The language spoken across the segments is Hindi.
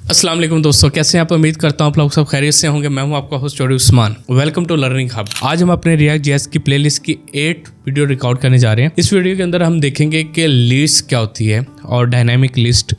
अस्सलाम वालेकुम दोस्तों, कैसे हैं आप? उम्मीद करता हूं आप लोग सब खैरियत से होंगे। मैं हूं आपका host Chaudhary Usman. Welcome to learning hub. आज हम अपने रिएक्ट जेएस की प्लेलिस्ट की 8 वीडियो रिकॉर्ड करने जा रहे हैं। इस वीडियो के अंदर हम देखेंगे कि लिस्ट क्या होती है और डायनामिक लिस्ट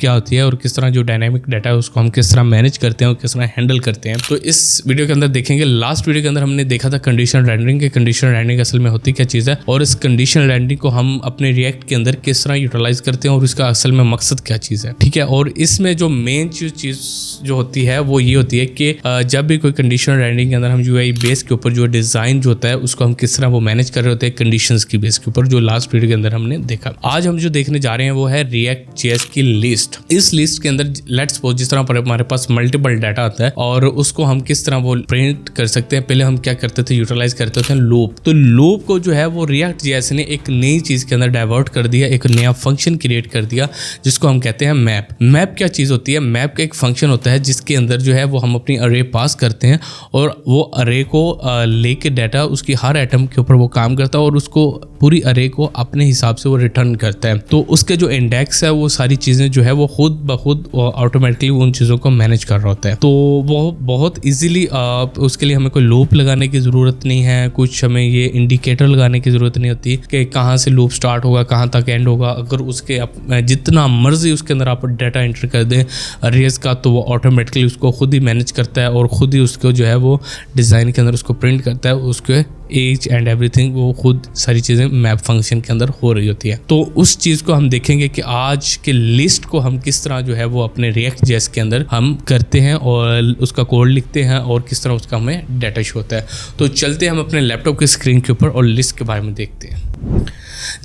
क्या होती है और किस तरह जो डायनामिक डाटा है उसको हम किस तरह मैनेज करते हैं और किस तरह हैंडल करते हैं। तो इस वीडियो के अंदर देखेंगे। लास्ट वीडियो के अंदर हमने देखा था कंडीशनल रेंडरिंग के कंडीशनल रेंडरिंग असल में होती क्या चीज़ है और इस कंडीशनल रेंडरिंग को हम अपने रिएक्ट के अंदर किस तरह यूटिलाइज करते हैं और इसका असल में मकसद क्या चीज़ है। ठीक है, और इसमें जो मेन चीज़ जो होती है वो ये होती है कि जब भी कोई कंडीशनल रेंडरिंग के अंदर हम यूआई बेस के ऊपर जो डिज़ाइन जो होता है उसको हम किस तरह वो मैनेज कर रहे होते हैं कंडीशंस की बेस के ऊपर, जो लास्ट वीडियो के अंदर हमने देखा। आज हम जो देखने जा रहे हैं वो है रिएक्ट जेएस की लिस्ट। इस लिस्ट के अंदर लेट्स सपोज जिस तरह पर हमारे पास मल्टीपल डाटा आता है और उसको हम किस तरह वो प्रिंट कर सकते हैं। पहले हम क्या करते थे, यूटिलाइज करते थे लूप। तो लूप को जो है वो रिएक्ट जेएस ने एक नई चीज के अंदर डाइवर्ट कर दिया, एक नया फंक्शन क्रिएट कर दिया जिसको हम कहते हैं मैप। मैप क्या चीज होती है? मैप का एक फंक्शन होता है जिसके अंदर जो है वो हम अपनी अरे पास करते हैं और वो अरे को लेके डाटा उसकी हर आइटम के ऊपर वो काम करता है और उसको पूरी अरे को अपने हिसाब से वो रिटर्न करता है। तो उसके जो इंडेक्स है वो सारी चीज़ें जो है वो खुद ब खुद ऑटोमेटिकली उन चीज़ों को मैनेज कर रहा होता है। तो वो बहुत इजीली उसके लिए हमें कोई लूप लगाने की ज़रूरत नहीं है, कुछ हमें ये इंडिकेटर लगाने की ज़रूरत नहीं होती कि कहाँ से लूप स्टार्ट होगा कहाँ तक एंड होगा। अगर उसके जितना मर्जी उसके अंदर आप डाटा एंटर कर दें अरेज का तो वो ऑटोमेटिकली उसको खुद ही मैनेज करता है और खुद ही उसको जो है वो डिज़ाइन के अंदर उसको प्रिंट करता है। उसके एज एंड एवरीथिंग वो खुद सारी चीज़ें मैप फंक्शन के अंदर हो रही होती है। तो उस चीज़ को हम देखेंगे कि आज के लिस्ट को हम किस तरह जो है वो अपने रिएक्ट जेएस के अंदर हम करते हैं और उसका कोड लिखते हैं और किस तरह उसका हमें डाटा शो होता है। तो चलते हैं हम अपने लैपटॉप की स्क्रीन के ऊपर और लिस्ट के बारे में देखते हैं।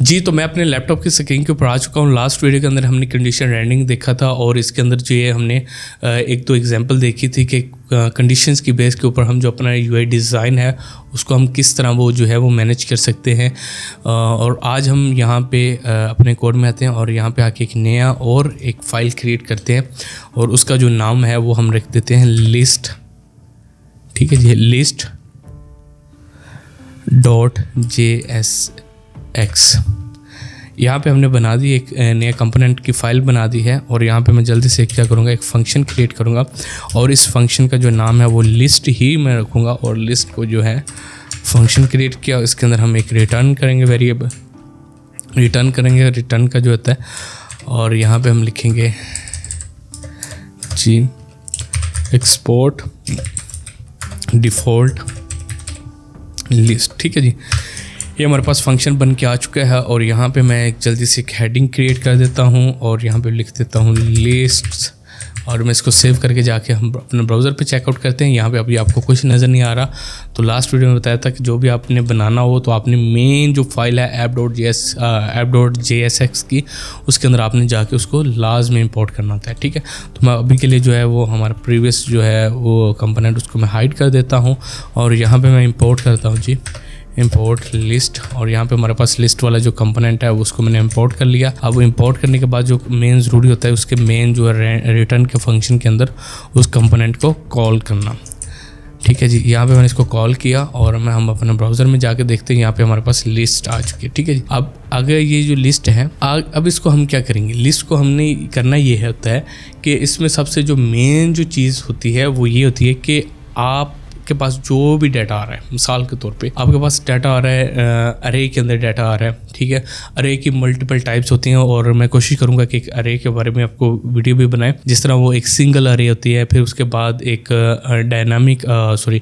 जी, तो मैं अपने लैपटॉप की स्क्रीन के ऊपर आ चुका हूँ। लास्ट वीडियो के अंदर हमने कंडीशन रेंडरिंग देखा था और इसके अंदर जो है हमने एक दो एग्जांपल देखी थी कि कंडीशंस की बेस के ऊपर हम जो अपना यूआई डिज़ाइन है उसको हम किस तरह वो जो है वो मैनेज कर सकते हैं। और आज हम यहाँ पे अपने कोड में आते हैं और यहाँ पे आके एक नया और एक फ़ाइल क्रिएट करते हैं और उसका जो नाम है वो हम रख देते हैं लिस्ट। ठीक है जी, लिस्ट .jsx। यहाँ पे हमने बना दी एक नया कंपोनेंट की फ़ाइल बना दी है और यहाँ पे मैं जल्दी से क्या करूँगा, एक फ़ंक्शन क्रिएट करूँगा और इस फंक्शन का जो नाम है वो लिस्ट ही मैं रखूँगा। और लिस्ट को जो है फंक्शन क्रिएट किया, इसके अंदर हम एक रिटर्न करेंगे, वेरिएबल रिटर्न करेंगे। रिटर्न का जो होता है और यहाँ पे हम लिखेंगे जी एक्सपोर्ट डिफ़ॉल्ट लिस्ट। ठीक है जी, ये हमारे पास फंक्शन बन के आ चुका है और यहाँ पे मैं एक जल्दी से एक हेडिंग क्रिएट कर देता हूँ और यहाँ पे लिख देता हूँ लिस्ट्स और मैं इसको सेव करके जाके हम अपने ब्राउज़र पे चेकआउट करते हैं। यहाँ पे अभी आपको कुछ नज़र नहीं आ रहा। तो लास्ट वीडियो में बताया था कि जो भी आपने बनाना हो तो आपने मेन जो फाइल है app.jsx की उसके अंदर आपने जाके उसको लाजमी इंपोर्ट करना होता है। ठीक है, तो मैं अभी के लिए जो है वो हमारा प्रीवियस जो है वो कंपोनेंट उसको मैं हाइड कर देता हूँ और यहाँ पर मैं इंपोर्ट करता हूँ जी इंपोर्ट लिस्ट। और यहाँ पे हमारे पास लिस्ट वाला जो कंपोनेंट है उसको मैंने इंपोर्ट कर लिया। अब इंपोर्ट करने के बाद जो मेन ज़रूरी होता है उसके मेन जो है रिटर्न के फंक्शन के अंदर उस कंपोनेंट को कॉल करना। ठीक है जी, यहाँ पे मैंने इसको कॉल किया और हम अपने ब्राउज़र में जाके देखते हैं यहाँ पे हमारे पास लिस्ट आ चुकी है। ठीक है जी, अब अगर ये जो लिस्ट है अब इसको हम क्या करेंगे, लिस्ट को हमने करना ये होता है कि इसमें सबसे जो मेन जो चीज़ होती है वो ये होती है कि आप के पास जो भी डाटा आ रहा है, मिसाल के तौर पे आपके पास डाटा आ रहा है अरे के अंदर डाटा आ रहा है। ठीक है, अरे की मल्टीपल टाइप्स होती हैं और मैं कोशिश करूंगा कि एक अरे के बारे में आपको वीडियो भी बनाएं। जिस तरह वो एक सिंगल अरे होती है, फिर उसके बाद एक डायनामिक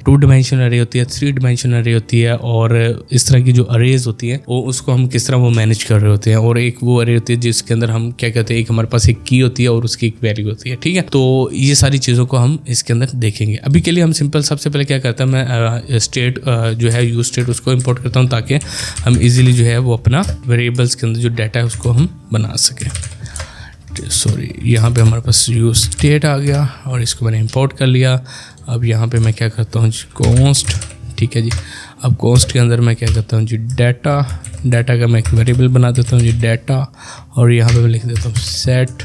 2 डिमेंशनल अरे होती है, 3 डिमेंशनल अरे होती है और इस तरह की जो अरेज होती है वो उसको हम किस तरह वो मैनेज कर रहे होते हैं। और एक वो अरे होती है जिसके अंदर हम क्या कहते हैं, एक हमारे पास एक की होती है और उसकी एक वैल्यू होती है। ठीक है, तो ये सारी चीज़ों को हम इसके अंदर देखेंगे। अभी के लिए हम सिंपल सबसे पहले क्या करता है, मैं स्टेट जो है यूज स्टेट उसको इंपोर्ट करता हूँ ताकि हम इजीली जो है वो अपना वेरिएबल्स के अंदर जो डाटा है उसको हम बना सकें। सॉरी, यहाँ पे हमारे पास यूज स्टेट आ गया और इसको मैंने इंपोर्ट कर लिया। अब यहाँ पे मैं क्या करता हूँ जी कॉन्स्ट। ठीक है जी, अब कॉन्स्ट के अंदर मैं क्या करता हूँ जी डाटा का मैं एक वेरिएबल बना देता हूँ जी डाटा और यहाँ पे मैं लिख देता हूँ सेट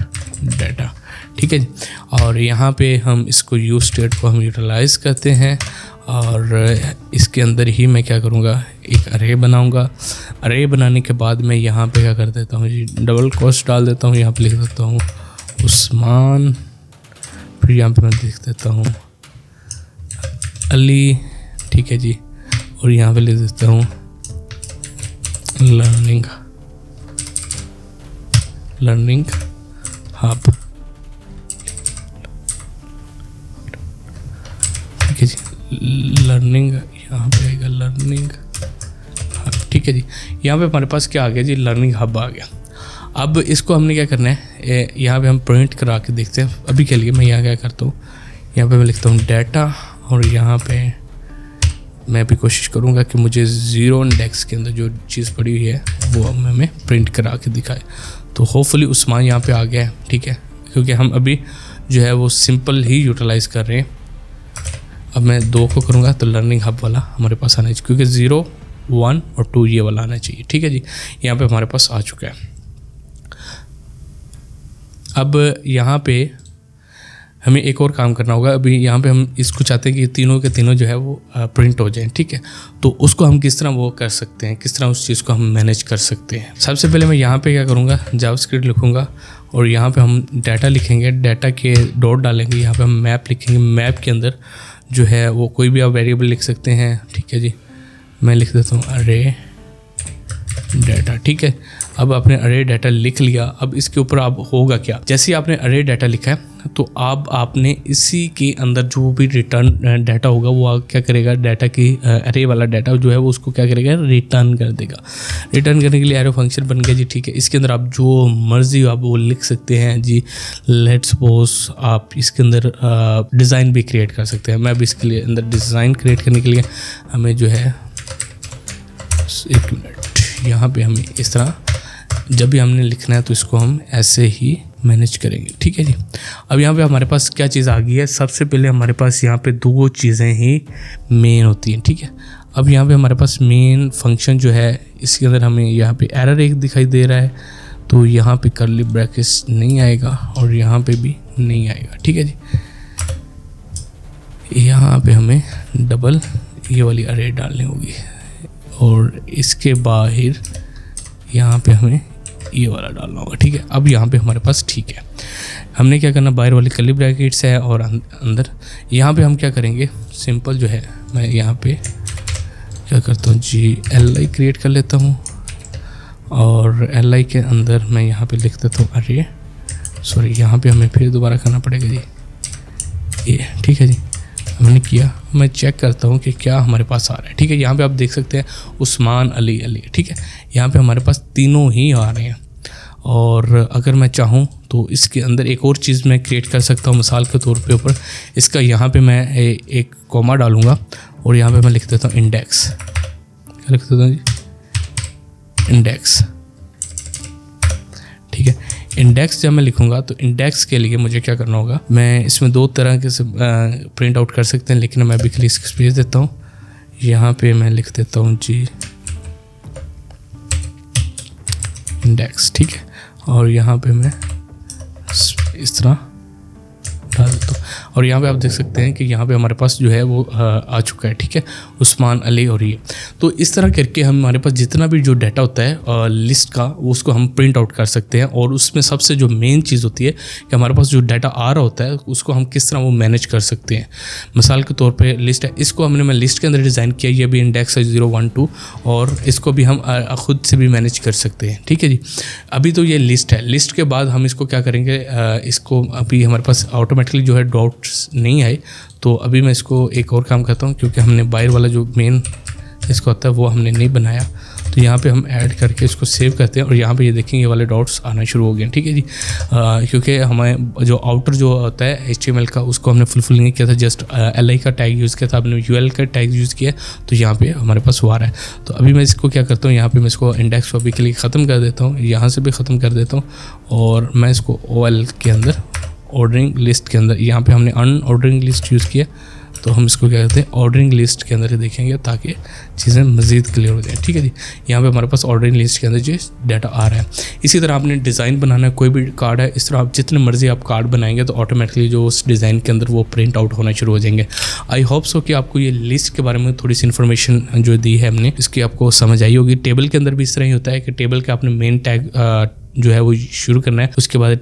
डाटा। ठीक है जी, और यहाँ पे हम इसको यूज स्टेट को हम यूटिलाइज़ करते हैं और इसके अंदर ही मैं क्या करूँगा, एक अरे बनाऊँगा। अरे बनाने के बाद मैं यहाँ पे क्या कर देता हूँ जी डबल कोट्स डाल देता हूँ, यहाँ पे लिख देता हूँ उस्मान फिर यहाँ पे मैं देख देता हूँ अली, ठीक है जी, और यहाँ पे लिख देता हूँ लर्निंग हब, ठीक है जी। लर्निंग यहाँ पे आएगा लर्निंग हब, ठीक है जी। यहाँ पे हमारे पास क्या आ गया जी, लर्निंग हब आ गया। अब इसको हमने क्या करना है, यहाँ पे हम प्रिंट करा के देखते हैं। अभी के लिए मैं यहाँ क्या करता हूँ, यहाँ पे मैं लिखता हूँ डाटा, और यहाँ पे मैं भी कोशिश करूँगा कि मुझे 0 इंडेक्स के अंदर जो चीज़ पड़ी हुई है वो हमें प्रिंट करा के दिखाए। तो होपफुली उस्मान यहाँ पे आ गया है, ठीक है, क्योंकि हम अभी जो है वो सिंपल ही यूटिलाइज़ कर रहे हैं। अब मैं 2 को करूँगा तो लर्निंग हब वाला हमारे पास आना चाहिए, क्योंकि 0, 1 और 2 ये वाला आना चाहिए, ठीक है जी। यहाँ पे हमारे पास आ चुका है। अब यहाँ पे हमें एक और काम करना होगा। अभी यहाँ पे हम इसको चाहते हैं कि तीनों के तीनों जो है वो प्रिंट हो जाएं, ठीक है। तो उसको हम किस तरह वो कर सकते हैं, किस तरह उस चीज़ को हम मैनेज कर सकते हैं। सबसे पहले मैं यहाँ पे क्या करूँगा, जावास्क्रिप्ट लिखूँगा, और यहाँ पे हम डाटा लिखेंगे, डाटा के डॉट डालेंगे, यहाँ पे हम मैप लिखेंगे। मैप के अंदर जो है वो कोई भी आप वेरिएबल लिख सकते हैं, ठीक है जी। मैं लिख देता हूँ अरे डाटा, ठीक है। अब आपने अरे डाटा लिख लिया। अब इसके ऊपर आप होगा क्या, जैसे ही आपने अरे डाटा लिखा है तो अब आपने इसी के अंदर जो भी रिटर्न डाटा होगा वो क्या करेगा, डाटा की अरे वाला डाटा जो है वो उसको क्या करेगा, रिटर्न कर देगा। रिटर्न करने के लिए एरो फंक्शन बन गया जी, ठीक है। इसके अंदर आप जो मर्जी आप वो लिख सकते हैं जी। लेट्स सपोज आप इसके अंदर डिज़ाइन भी क्रिएट कर सकते हैं। मैं भी इसके लिए अंदर डिज़ाइन क्रिएट करने के लिए हमें जो है 1 मिनट, यहाँ पे हमें इस तरह जब भी हमने लिखना है तो इसको हम ऐसे ही मैनेज करेंगे, ठीक है जी। अब यहाँ पे हमारे पास क्या चीज़ आ गई है, सबसे पहले हमारे पास यहाँ पे 2 चीज़ें ही मेन होती हैं, ठीक है। अब यहाँ पे हमारे पास मेन फंक्शन जो है इसके अंदर हमें यहाँ पे एरर 1 दिखाई दे रहा है, तो यहाँ पे कर्ली ब्रैकेट्स नहीं आएगा और यहाँ पे भी नहीं आएगा, ठीक है जी। यहाँ पे हमें डबल ये वाली अरे डालनी होगी, और इसके बाहर यहाँ पे हमें ये वाला डालना होगा, ठीक है। अब यहाँ पे हमारे पास ठीक है, हमने क्या करना, बाहर वाली कर्ली ब्रैकेट्स है और अंदर यहाँ पे हम क्या करेंगे, सिंपल जो है मैं यहाँ पे क्या करता हूँ जी, li क्रिएट कर लेता हूँ, और li के अंदर मैं यहाँ पे लिख देता हूँ अरे सॉरी, यहाँ पे हमें फिर दोबारा करना पड़ेगा जी ये, ठीक है जी। हमने किया, मैं चेक करता हूँ कि क्या हमारे पास आ रहा है, ठीक है। यहाँ पे आप देख सकते हैं उस्मान अली अली, ठीक है। यहाँ पे हमारे पास तीनों ही आ रहे हैं, और अगर मैं चाहूँ तो इसके अंदर एक और चीज़ मैं क्रिएट कर सकता हूँ। मिसाल के तौर पे ऊपर इसका यहाँ पे मैं एक कॉमा डालूँगा, और यहाँ पे मैं लिख देता हूँ इंडेक्स, क्या लिख देता हूँ जी, इंडेक्स, ठीक है। इंडेक्स जब मैं लिखूंगा तो इंडेक्स के लिए मुझे क्या करना होगा, मैं इसमें 2 तरह के से प्रिंट आउट कर सकते हैं, लेकिन मैं अभी के लिए इसका स्पेस देता हूँ। यहाँ पे मैं लिख देता हूँ जी इंडेक्स, ठीक है, और यहाँ पे मैं इस तरह डाल देता हूँ, और यहाँ पे आप देख सकते हैं कि यहाँ पे हमारे पास जो है वो आ चुका है, ठीक है, उस्मान अली और ये। तो इस तरह करके हमारे पास जितना भी जो डाटा होता है लिस्ट का, वो उसको हम प्रिंट आउट कर सकते हैं। और उसमें सबसे जो मेन चीज़ होती है कि हमारे पास जो डाटा आ रहा होता है उसको हम किस तरह वो मैनेज कर सकते हैं। मिसाल के तौर पर लिस्ट है, इसको मैं लिस्ट के अंदर डिज़ाइन किया, ये भी इंडेक्स है 0, 1, 2, और इसको भी हम खुद से भी मैनेज कर सकते हैं, ठीक है जी। अभी तो ये लिस्ट है, लिस्ट के बाद हम इसको क्या करेंगे, इसको अभी हमारे पास ऑटोमेटिकली जो है डॉट्स नहीं आए, तो अभी मैं इसको एक और काम करता हूँ, क्योंकि हमने बाहर वाला जो मेन इसको होता है वो हमने नहीं बनाया। तो यहाँ पे हम ऐड करके इसको सेव करते हैं, और यहाँ पे ये देखेंगे ये वाले डॉट्स आना शुरू हो गए, ठीक है जी। क्योंकि हमें जो आउटर जो होता है HTML का उसको हमने फुलफिल नहीं किया था, जस्ट li का टैग यूज़ किया था, आपने ul का टैग यूज़ किया, तो यहाँ पे हमारे पास वो आ रहा है। तो अभी मैं इसको क्या करता हूँ, यहाँ पे मैं इसको इंडेक्स को अभी के लिए ख़त्म कर देता हूँ, यहाँ से भी ख़त्म कर देता हूँ, और मैं इसको OL के अंदर ऑर्डरिंग लिस्ट के अंदर, यहाँ पे हमने अनऑर्डरिंग लिस्ट यूज़ किया, तो हम इसको क्या कहते हैं ऑर्डरिंग लिस्ट के अंदर देखेंगे ताकि चीज़ें मज़ीद क्लियर हो जाए, ठीक है जी। यहाँ पे हमारे पास ऑर्डरिंग लिस्ट के अंदर जो डाटा आ रहा है। इसी तरह आपने डिज़ाइन बनाना है, कोई भी कार्ड है, इस तरह आप जितने मर्जी आप कार्ड बनाएंगे तो ऑटोमेटिकली जो उस डिज़ाइन के अंदर वो प्रिंट आउट होना शुरू हो जाएंगे। आई होप सो कि आपको ये लिस्ट के बारे में थोड़ी सी इन्फॉर्मेशन जो दी है हमने, इसकी आपको समझ आई होगी। टेबल के अंदर भी इस तरह ही होता है कि टेबल के आपने मेन टैग जो है वो शुरू करना है। उसके बाद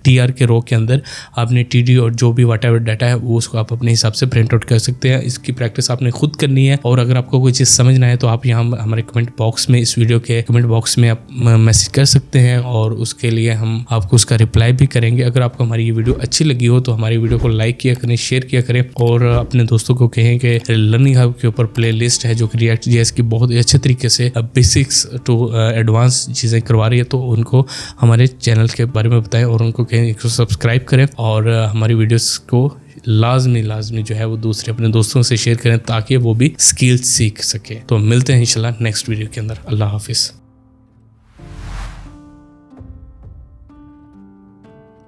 TR के रो के अंदर आपने TD और जो भी व्हाटएवर डाटा है वो उसको आप अपने हिसाब से प्रिंट आउट कर सकते हैं। इसकी प्रैक्टिस आपने खुद करनी है। और अगर आपको कोई चीज़ समझ ना है तो आप यहाँ हमारे कमेंट बॉक्स में, इस वीडियो के कमेंट बॉक्स में आप मैसेज कर सकते हैं और उसके लिए हम आपको उसका रिप्लाई भी करेंगे। अगर आपको हमारी ये वीडियो अच्छी लगी हो तो हमारी वीडियो को लाइक किया करें, शेयर किया करें और अपने दोस्तों को कहें कि लर्निंग हब के ऊपर प्लेलिस्ट है जो कि React.js की बहुत ही अच्छे तरीके से बेसिक्स टू एडवांस चीज़ें करवा रही है, तो उनको हमारे चैनल के बारे में बताएं और उनको कहें कि सब्सक्राइब करें और हमारी वीडियोस को लाजमी जो है वो दूसरे अपने दोस्तों से शेयर करें ताकि वो भी स्किल्स सीख सके। तो मिलते हैं इंशाल्लाह नेक्स्ट वीडियो के अंदर। अल्लाह हाफिज़।